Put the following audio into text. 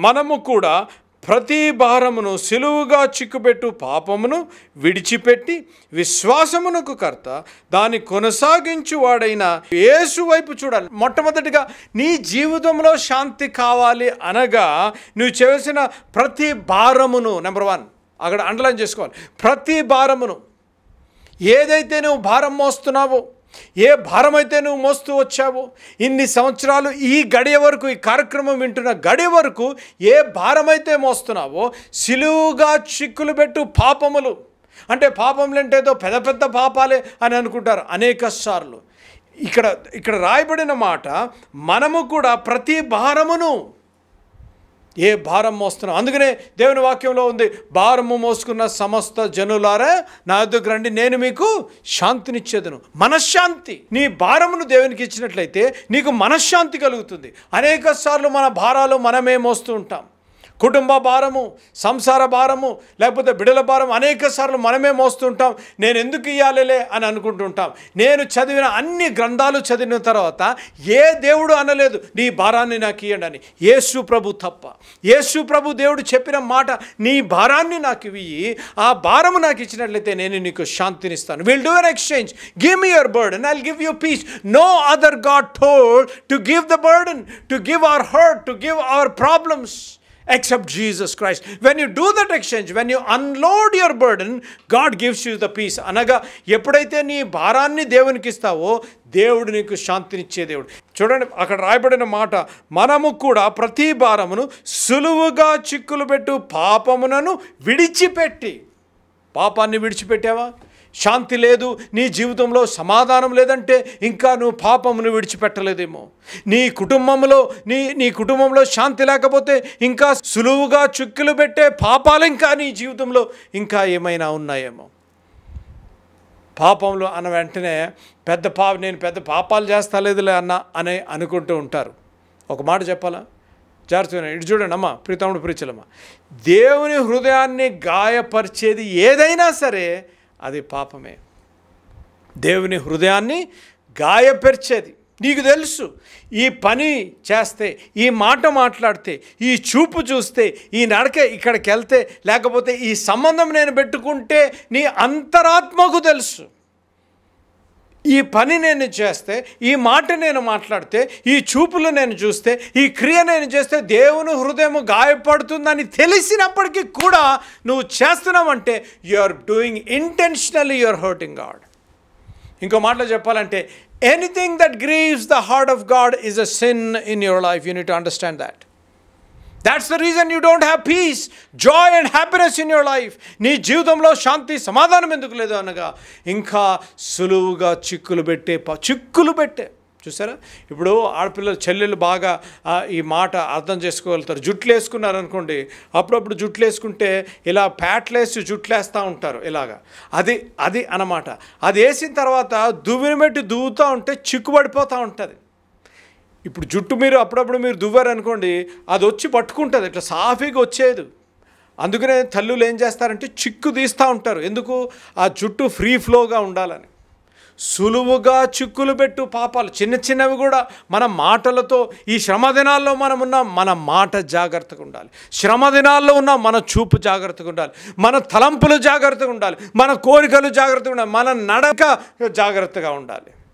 మనము కూడా ప్రతి భారమును సులువుగా చిక్కుపెట్టు పాపమును విడిచిపెట్టి విశ్వాసమునకు కర్త దాన్ని కొనసాగించువాడైన యేసు వైపు చూడాలి. మొట్టమొదటిగా నీ జీవితంలో శాంతి కావాలి అనగా నువ్వు చేసిన ప్రతి భారమును, నెంబర్ 1 అక్కడ అండర్లైన్ చేసుకోవాలి. ప్రతి భారమును, ఏదైతే నువ్వు భారం మోస్తున్నావో, ఏ భారమైతే నువ్వు మోస్తూ వచ్చావో, ఇన్ని సంవత్సరాలు ఈ గడియ వరకు, ఈ కార్యక్రమం వింటున్న గడియ వరకు ఏ భారమైతే మోస్తున్నావో సిలువుగా చిక్కులు పెట్టు పాపములు. అంటే పాపములు అంటే ఏదో పెద్ద పెద్ద పాపాలే అని అనుకుంటారు అనేక సార్లు. ఇక్కడ రాయబడిన మాట, మనము కూడా ప్రతి భారమును, ఏ భారం మోస్తున్నాం. అందుకనే దేవుని వాక్యంలో ఉంది, భారము మోసుకున్న సమస్త జనులారా నా యొద్దకు రండి, నేను మీకు శాంతినిచ్చేదను. మనశ్శాంతి. నీ భారమును దేవునికి ఇచ్చినట్లయితే నీకు మనశ్శాంతి కలుగుతుంది. అనేక సార్లు మన భారాలు మనమే మోస్తూ ఉంటాం. కుటుంబ భారము, సంసార భారము, లేకపోతే బిడల భారం అనేక సార్లు మనమే మోస్తుంటాం. నేను ఎందుకు ఇయ్యాలిలే అని అనుకుంటుంటాం. నేను చదివిన అన్ని గ్రంథాలు చదివిన తర్వాత ఏ దేవుడు అనలేదు నీ భారాన్ని నాకు ఇయ్యండి అని, యేసు ప్రభు తప్ప. యేసు ప్రభు దేవుడు చెప్పిన మాట, నీ భారాన్ని నాకు ఇయ్యి, ఆ భారము నాకు ఇచ్చినట్లయితే నేను నీకు శాంతినిస్తాను. Will do an exchange. Give me your burden, I'll give you peace. No other god told to give the burden, to give our hurt, to give our problems except Jesus Christ. When you do that exchange, when you unload your burden, God gives you the peace. అనగా ఎప్పుడైతే నీ భారాన్ని దేవునికి ఇస్తావో దేవుడు నీకు శాంతినిచ్చే దేవుడు. చూడండి అక్కడ రాయబడిన మాట, మనము కూడా ప్రతి భారమును సులువుగా చిక్కులు పెట్టు పాపమునను విడిచిపెట్టి. పాపాన్ని విడిచిపెట్టావా? శాంతి లేదు, నీ జీవితంలో సమాధానం లేదంటే ఇంకా నువ్వు పాపమును విడిచిపెట్టలేదేమో. నీ కుటుంబంలో శాంతి లేకపోతే ఇంకా సులువుగా చిక్కులు పెట్టే పాపాలు ఇంకా నీ జీవితంలో ఇంకా ఏమైనా ఉన్నాయేమో. పాపంలో అన్న వెంటనే నేను పెద్ద పాపాలు చేస్తలేదులే అని అనుకుంటూ ఉంటారు. ఒక మాట చెప్పాలా? జాగ్రత్తగా ఇటు చూడండి అమ్మ, ప్రీతముడు ప్రీచలమ్మ, దేవుని హృదయాన్ని గాయపరిచేది ఏదైనా సరే అది పాపమే. దేవుని హృదయాన్ని గాయపరిచేది. నీకు తెలుసు, ఈ పని చేస్తే, ఈ మాట మాట్లాడితే, ఈ చూపు చూస్తే, ఈ నడక ఇక్కడికి వెళ్తే, లేకపోతే ఈ సంబంధం నేను పెట్టుకుంటే నీ అంతరాత్మకు తెలుసు. ఈ పని నేను చేస్తే, ఈ మాట నేను మాట్లాడితే, ఈ చూపులు నేను చూస్తే, ఈ క్రియ నేను చేస్తే దేవుని హృదయం గాయపడుతుందని తెలిసినప్పటికీ కూడా నువ్వు చేస్తున్నావంటే you are doing intentionally, you are hurting God. ఇంకో మాటలో చెప్పాలంటే, anything that grieves the heart of God is a sin in your life. You need to understand that. That's the reason you don't have peace, joy and happiness in your life. నీ జీవితంలో శాంతి సమాధానం ఎందుకు లేదు అనగా ఇంకా సులువుగా చిక్కులు పెట్టే. చూసారా? ఇప్పుడు ఆడపిల్లలు చెల్లెలు బాగా ఈ మాట అర్థం చేసుకోగలుగుతారు. జుట్లు వేసుకున్నారనుకోండి, అప్పుడప్పుడు జుట్లు వేసుకుంటే ఇలా ప్యాట్లేసి జుట్లు వేస్తూ ఉంటారు ఇలాగా. అది అన్నమాట. అది వేసిన తర్వాత దువ్విని పెట్టి దువ్వుతూ ఉంటే చిక్కుబడిపోతూ ఉంటుంది. ఇప్పుడు జుట్టు అప్పుడప్పుడు మీరు దువ్వారనుకోండి, అది వచ్చి పట్టుకుంటుంది, ఇట్లా సాఫీగా వచ్చేది. అందుకనే తల్లులు ఏం చేస్తారంటే చిక్కు తీస్తూ ఉంటారు. ఎందుకు? ఆ జుట్టు ఫ్రీ ఫ్లోగా ఉండాలని. సులువుగా చిక్కులు పెట్టు పాపాలు, చిన్నవి కూడా మన మాటలతో. ఈ శ్రమ దినాల్లో మనం ఉన్నాం, మన మాట జాగ్రత్తగా ఉండాలి. శ్రమ దినాల్లో ఉన్నాం, మన చూపు జాగ్రత్తగా ఉండాలి, మన తలంపులు జాగ్రత్తగా ఉండాలి, మన కోరికలు జాగ్రత్తగా ఉండాలి, మన నడక జాగ్రత్తగా ఉండాలి.